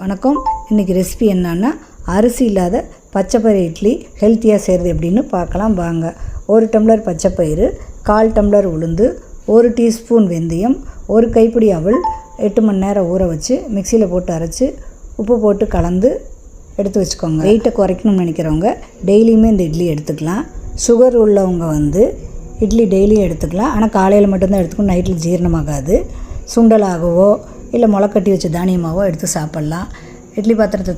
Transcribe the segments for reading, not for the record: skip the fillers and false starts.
வணக்கம். இன்றைக்கி ரெசிபி என்னன்னா அரிசி இல்லாத பச்சைப்பயிறு இட்லி ஹெல்த்தியாக செய்கிறது எப்படின்னு பார்க்கலாம் வாங்க. 1 டம்ளர் பச்சைப்பயிறு, 1/4 டம்ளர் உளுந்து, 1 டீஸ்பூன் வெந்தயம், 1 கைப்பிடி அவல் 8 மணி நேரம் ஊற வச்சு மிக்சியில் போட்டு அரைச்சி உப்பு போட்டு கலந்து எடுத்து வச்சுக்கோங்க. வெயிட்டை குறைக்கணும்னு நினைக்கிறவங்க டெய்லியுமே இந்த இட்லி எடுத்துக்கலாம். சுகர் உள்ளவங்க இட்லி டெய்லியும் எடுத்துக்கலாம். ஆனால் காலையில் மட்டும்தான் எடுத்துக்கணும், நைட்டில் ஜீரணமாகாது. சுண்டலாகவோ இல்லை முளைக்கட்டி வச்ச தானியமாகவோ எடுத்து சாப்பிட்லாம். இட்லி பாத்திரத்தை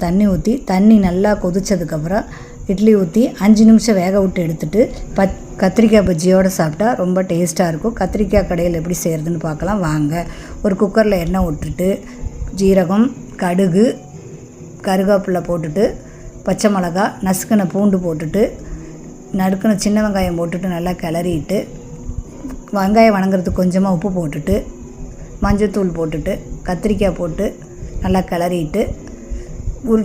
தண்ணி நல்லா கொதித்ததுக்கப்புறம் இட்லி ஊற்றி 5 நிமிஷம் வேக விட்டு எடுத்துகிட்டு கத்திரிக்காய் பஜ்ஜியோடு சாப்பிட்டா ரொம்ப டேஸ்ட்டாக இருக்கும். கத்திரிக்காய் கடையில் எப்படி செய்கிறதுன்னு பார்க்கலாம் வாங்க. ஒரு குக்கரில் எண்ணெய் விட்டுட்டு ஜீரகம், கடுகு, கருவேப்பிலை போட்டுட்டு பச்சை மிளகா, நசுக்கின பூண்டு போட்டுட்டு நறுக்கின சின்ன வெங்காயம் போட்டுட்டு நல்லா கிளறிட்டு வெங்காயம் வணங்குறதுக்கு கொஞ்சமாக உப்பு போட்டுட்டு மஞ்சத்தூள் போட்டுட்டு கத்திரிக்காய் போட்டு நல்லா கிளறிட்டு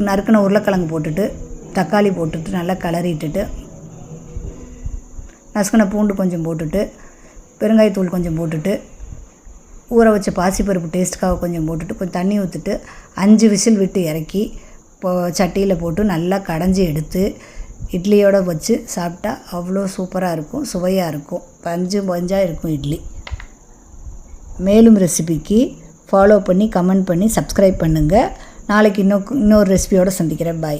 நறுக்கின உருளைக்கிழங்கு போட்டுட்டு தக்காளி போட்டுட்டு நல்லா கிளறிட்டுட்டு நசுக்கின பூண்டு கொஞ்சம் போட்டுட்டு பெருங்காயத்தூள் கொஞ்சம் போட்டுட்டு ஊற வச்ச பாசிப்பருப்பு டேஸ்ட்டுக்காக கொஞ்சம் போட்டுட்டு கொஞ்சம் தண்ணி ஊற்றிட்டு 5 விசில் விட்டு இறக்கி சட்டியில் போட்டு நல்லா கடைஞ்சி எடுத்து இட்லியோடு வச்சு சாப்பிட்டா அவ்வளோ சூப்பராக இருக்கும், சுவையாக இருக்கும், பஞ்சாக இருக்கும் இட்லி. மேலும் ரெசிபிக்கு ஃபாலோ பண்ணி கமெண்ட் பண்ணி சப்ஸ்கிரைப் பண்ணுங்கள். நாளைக்கு இன்னொரு ரெசிபியோடு சந்திக்கிறேன். பாய்.